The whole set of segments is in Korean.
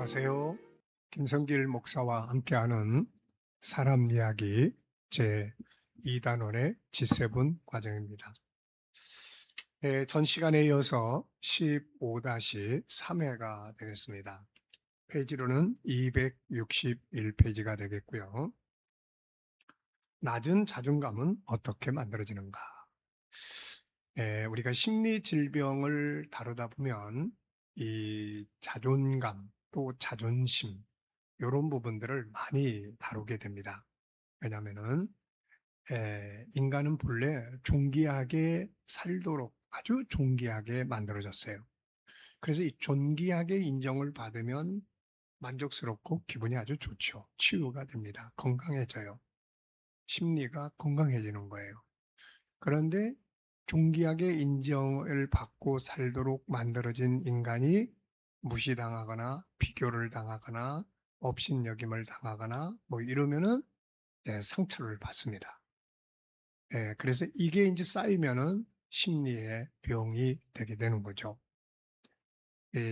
안녕하세요. 김성길 목사와 함께하는 사람 이야기 제 2단원의 G7 과정입니다. 전 시간에 이어서 15-3회가 되겠습니다. 페이지로는 261페이지가 되겠고요. 낮은 자존감은 어떻게 만들어지는가? 우리가 심리 질병을 다루다 보면 이 자존감 또 자존심 이런 부분들을 많이 다루게 됩니다. 왜냐하면은 인간은 본래 존귀하게 살도록 아주 존귀하게 만들어졌어요. 그래서 이 존귀하게 인정을 받으면 만족스럽고 기분이 아주 좋죠. 치유가 됩니다. 건강해져요. 심리가 건강해지는 거예요. 그런데 존귀하게 인정을 받고 살도록 만들어진 인간이 무시당하거나 비교를 당하거나 업신여김을 당하거나 뭐 이러면은 상처를 받습니다. 그래서 이게 이제 쌓이면은 심리의 병이 되게 되는 거죠.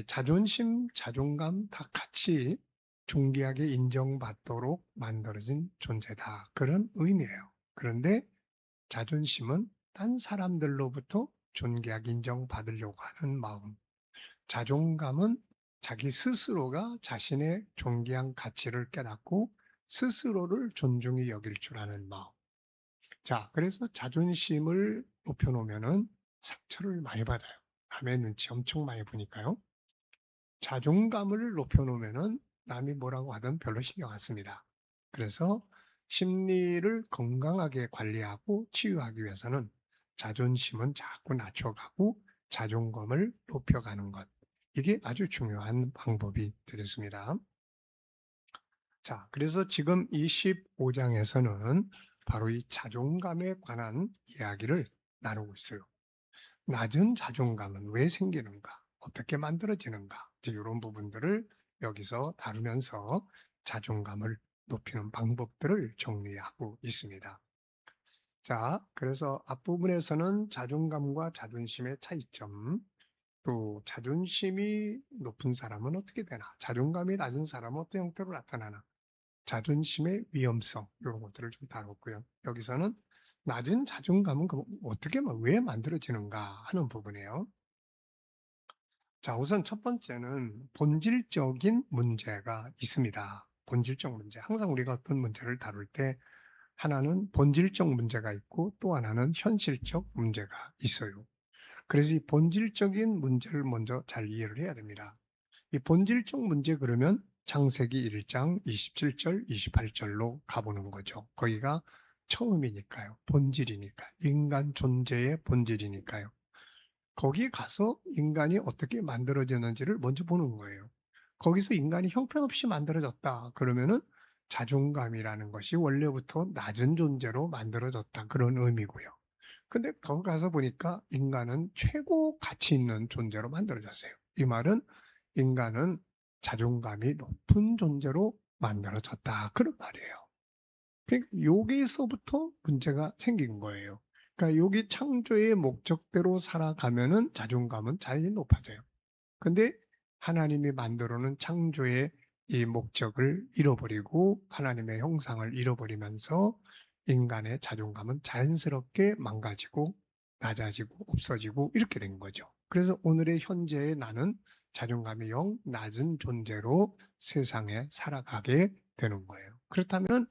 자존심, 자존감 다 같이 존귀하게 인정받도록 만들어진 존재다. 그런 의미예요. 그런데 자존심은 딴 사람들로부터 존귀하게 인정받으려고 하는 마음. 자존감은 자기 스스로가 자신의 존귀한 가치를 깨닫고 스스로를 존중히 여길 줄 아는 마음. 자, 그래서 자존심을 높여놓으면은 상처를 많이 받아요. 남의 눈치 엄청 많이 보니까요. 자존감을 높여놓으면은 남이 뭐라고 하든 별로 신경 안 씁니다. 그래서 심리를 건강하게 관리하고 치유하기 위해서는 자존심은 자꾸 낮춰가고 자존감을 높여가는 것. 이게 아주 중요한 방법이 되겠습니다. 자, 그래서 지금 이 15장에서는 바로 이 자존감에 관한 이야기를 나누고 있어요. 낮은 자존감은 왜 생기는가? 어떻게 만들어지는가? 이런 부분들을 여기서 다루면서 자존감을 높이는 방법들을 정리하고 있습니다. 자, 그래서 앞부분에서는 자존감과 자존심의 차이점, 또 자존심이 높은 사람은 어떻게 되나? 자존감이 낮은 사람은 어떤 형태로 나타나나? 자존심의 위험성 이런 것들을 좀 다뤘고요. 여기서는 낮은 자존감은 어떻게 왜 만들어지는가 하는 부분이에요. 자, 우선 첫 번째는 본질적인 문제가 있습니다. 본질적 문제. 항상 우리가 어떤 문제를 다룰 때 하나는 본질적 문제가 있고 또 하나는 현실적 문제가 있어요. 그래서 이 본질적인 문제를 먼저 잘 이해를 해야 됩니다. 이 본질적 문제 그러면 창세기 1장 27절, 28절로 가보는 거죠. 거기가 처음이니까요. 본질이니까. 인간 존재의 본질이니까요. 거기 가서 인간이 어떻게 만들어졌는지를 먼저 보는 거예요. 거기서 인간이 형편없이 만들어졌다. 그러면은 자존감이라는 것이 원래부터 낮은 존재로 만들어졌다. 그런 의미고요. 근데 거기 가서 보니까 인간은 최고 가치 있는 존재로 만들어졌어요. 이 말은 인간은 자존감이 높은 존재로 만들어졌다. 그런 말이에요. 그러니까 여기서부터 문제가 생긴 거예요. 그러니까 여기 창조의 목적대로 살아가면은 자존감은 자연히 높아져요. 근데 하나님이 만들어 놓은 창조의 이 목적을 잃어버리고 하나님의 형상을 잃어버리면서 인간의 자존감은 자연스럽게 망가지고 낮아지고 없어지고 이렇게 된 거죠. 그래서 오늘의 현재의 나는 자존감이 영 낮은 존재로 세상에 살아가게 되는 거예요. 그렇다면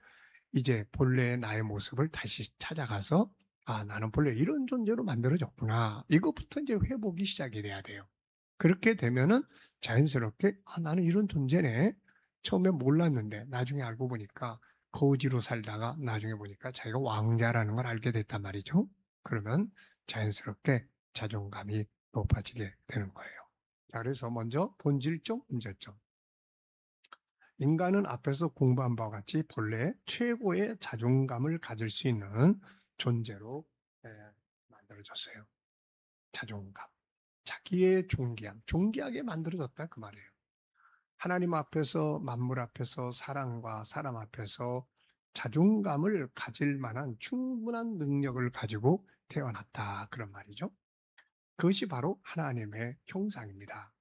이제 본래의 나의 모습을 다시 찾아가서 아, 나는 본래 이런 존재로 만들어졌구나. 이것부터 이제 회복이 시작이 돼야 돼요. 그렇게 되면은 자연스럽게 아, 나는 이런 존재네. 처음에 몰랐는데 나중에 알고 보니까 거지로 살다가 나중에 보니까 자기가 왕자라는 걸 알게 됐단 말이죠. 그러면 자연스럽게 자존감이 높아지게 되는 거예요. 자, 그래서 먼저 본질적 문제점. 인간은 앞에서 공부한 바와 같이 본래 최고의 자존감을 가질 수 있는 존재로 만들어졌어요. 자존감. 자기의 존귀함. 존귀하게 만들어졌다 그 말이에요. 하나님 앞에서 만물 앞에서 사랑과 사람 앞에서 자존감을 가질 만한 충분한 능력을 가지고 태어났다 그런 말이죠. 그것이 바로 하나님의 형상입니다.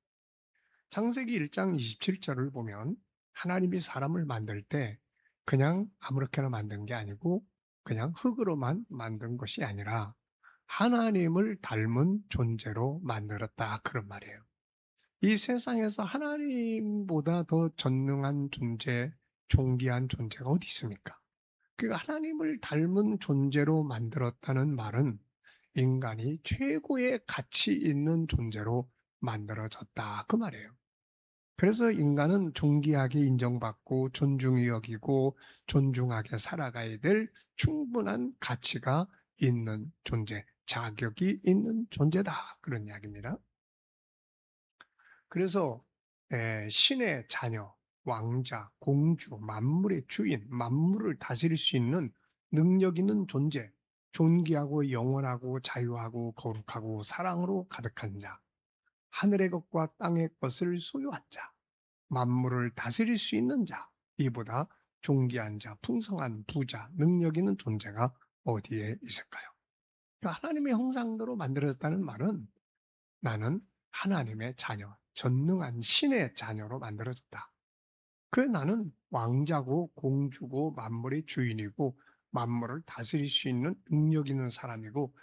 창세기 1장 27절을 보면 하나님이 사람을 만들 때 그냥 아무렇게나 만든 게 아니고 그냥 흙으로만 만든 것이 아니라 하나님을 닮은 존재로 만들었다 그런 말이에요. 이 세상에서 하나님보다 더 전능한 존재, 존귀한 존재가 어디 있습니까? 그 하나님을 닮은 존재로 만들었다는 말은 인간이 최고의 가치 있는 존재로 만들어졌다 그 말이에요. 그래서 인간은 존귀하게 인정받고 존중히 여기고 존중하게 살아가야 될 충분한 가치가 있는 존재, 자격이 있는 존재다 그런 이야기입니다. 그래서 신의 자녀, 왕자, 공주, 만물의 주인, 만물을 다스릴 수 있는 능력 있는 존재, 존귀하고 영원하고 자유하고 거룩하고 사랑으로 가득한 자, 하늘의 것과 땅의 것을 소유한 자, 만물을 다스릴 수 있는 자, 이보다 존귀한 자, 풍성한 부자, 능력 있는 존재가 어디에 있을까요? 그러니까 하나님의 형상대로 만들어졌다는 말은 나는 하나님의 자녀, 전능한 신의 자녀로 만들어졌다. 그래 나는 왕자고 공주고 만물의 주인이고 만물을 다스릴 수 있는 능력 있는 사람이고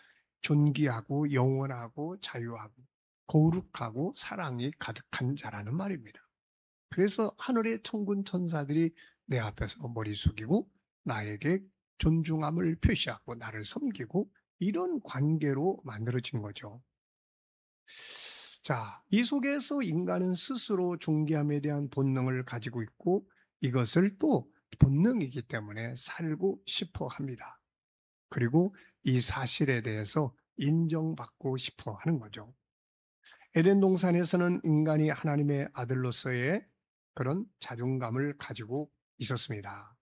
존귀하고 영원하고 자유하고 거룩하고 사랑이 가득한 자라는 말입니다. 그래서 하늘의 천군 천사들이 내 앞에서 머리 숙이고 나에게 존중함을 표시하고 나를 섬기고 이런 관계로 만들어진 거죠. 자, 이 속에서 인간은 스스로 존귀함에 대한 본능을 가지고 있고 이것을 또 본능이기 때문에 살고 싶어 합니다. 그리고 이 사실에 대해서 인정받고 싶어 하는 거죠. 에덴 동산에서는 인간이 하나님의 아들로서의 그런 자존감을 가지고 있었습니다.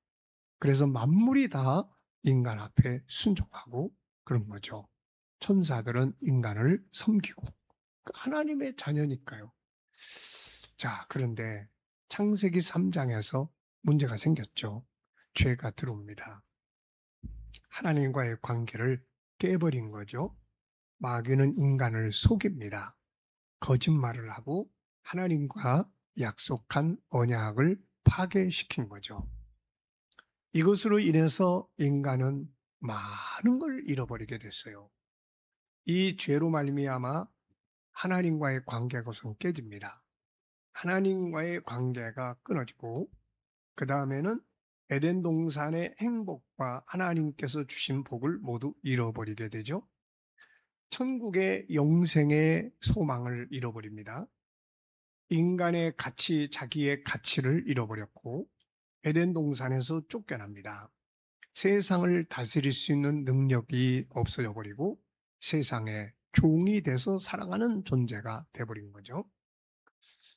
그래서 만물이 다 인간 앞에 순종하고 그런 거죠. 천사들은 인간을 섬기고 하나님의 자녀니까요. 자, 그런데 창세기 3장에서 문제가 생겼죠. 죄가 들어옵니다. 하나님과의 관계를 깨버린 거죠. 마귀는 인간을 속입니다. 거짓말을 하고 하나님과 약속한 언약을 파괴시킨 거죠. 이것으로 인해서 인간은 많은 걸 잃어버리게 됐어요. 이 죄로 말미암아 하나님과의 관계가 우선 깨집니다. 하나님과의 관계가 끊어지고 그 다음에는 에덴 동산의 행복과 하나님께서 주신 복을 모두 잃어버리게 되죠. 천국의 영생의 소망을 잃어버립니다. 인간의 가치, 자기의 가치를 잃어버렸고 에덴 동산에서 쫓겨납니다. 세상을 다스릴 수 있는 능력이 없어져 버리고 세상의 종이 돼서 살아가는 존재가 돼버린 거죠.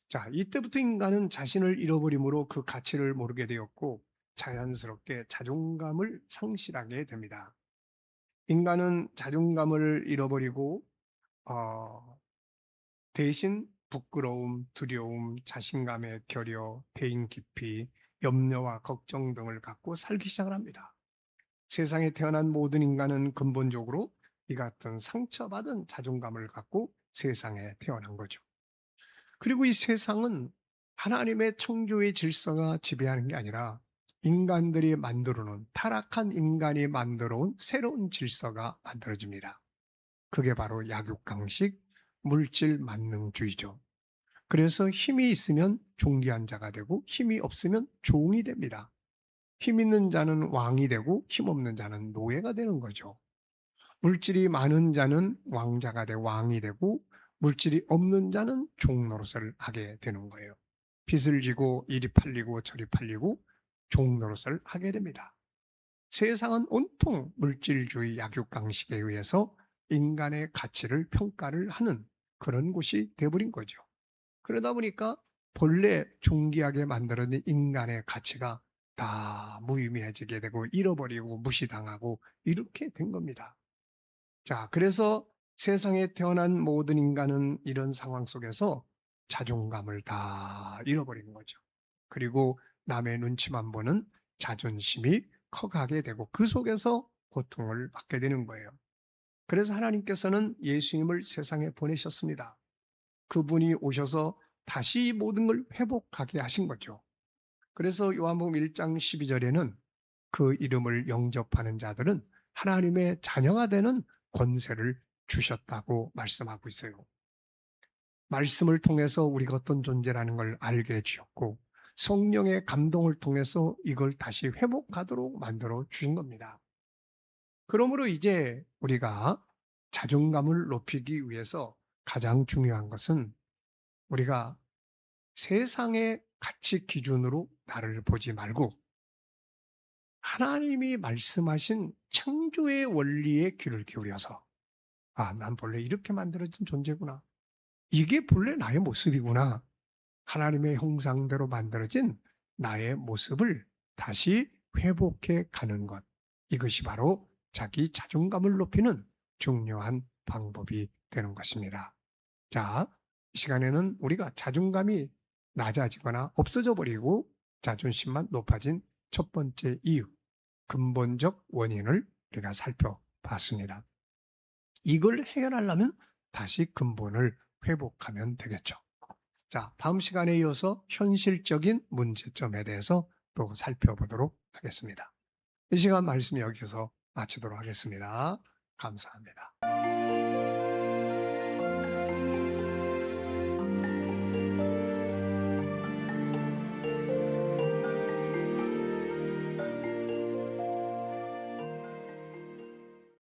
자, 이때부터 인간은 자신을 잃어버림으로 그 가치를 모르게 되었고 자연스럽게 자존감을 상실하게 됩니다. 인간은 자존감을 잃어버리고 대신 부끄러움, 두려움, 자신감의 결여, 대인 기피, 염려와 걱정 등을 갖고 살기 시작을 합니다. 세상에 태어난 모든 인간은 근본적으로 이 같은 상처받은 자존감을 갖고 세상에 태어난 거죠. 그리고 이 세상은 하나님의 창조의 질서가 지배하는 게 아니라 인간들이 만들어 놓은 타락한 인간이 만들어 온 새로운 질서가 만들어집니다. 그게 바로 약육강식, 물질 만능주의죠. 그래서 힘이 있으면 존귀한 자가 되고 힘이 없으면 종이 됩니다. 힘 있는 자는 왕이 되고 힘 없는 자는 노예가 되는 거죠. 물질이 많은 자는 왕자가 되고 왕이 되고 물질이 없는 자는 종 노릇을 하게 되는 거예요. 빚을 지고 이리 팔리고 저리 팔리고 종 노릇을 하게 됩니다. 세상은 온통 물질주의 약육강식에 의해서 인간의 가치를 평가를 하는 그런 곳이 되어버린 거죠. 그러다 보니까 본래 존귀하게 만들어진 인간의 가치가 다 무의미해지게 되고 잃어버리고 무시당하고 이렇게 된 겁니다. 자, 그래서 세상에 태어난 모든 인간은 이런 상황 속에서 자존감을 다 잃어버린 거죠. 그리고 남의 눈치만 보는 자존심이 커가게 되고 그 속에서 고통을 받게 되는 거예요. 그래서 하나님께서는 예수님을 세상에 보내셨습니다. 그분이 오셔서 다시 모든 걸 회복하게 하신 거죠. 그래서 요한복음 1장 12절에는 그 이름을 영접하는 자들은 하나님의 자녀가 되는 권세를 주셨다고 말씀하고 있어요. 말씀을 통해서 우리가 어떤 존재라는 걸 알게 해 주셨고 성령의 감동을 통해서 이걸 다시 회복하도록 만들어 주신 겁니다. 그러므로 이제 우리가 자존감을 높이기 위해서 가장 중요한 것은 우리가 세상의 가치 기준으로 나를 보지 말고 하나님이 말씀하신 창조의 원리에 귀를 기울여서 난 본래 이렇게 만들어진 존재구나. 이게 본래 나의 모습이구나. 하나님의 형상대로 만들어진 나의 모습을 다시 회복해 가는 것. 이것이 바로 자기 자존감을 높이는 중요한 방법이 되는 것입니다. 자, 이 시간에는 우리가 자존감이 낮아지거나 없어져 버리고 자존심만 높아진 첫 번째 이유, 근본적 원인을 우리가 살펴봤습니다. 이걸 해결하려면 다시 근본을 회복하면 되겠죠. 자, 다음 시간에 이어서 현실적인 문제점에 대해서 또 살펴보도록 하겠습니다. 이 시간 말씀 여기서 마치도록 하겠습니다. 감사합니다.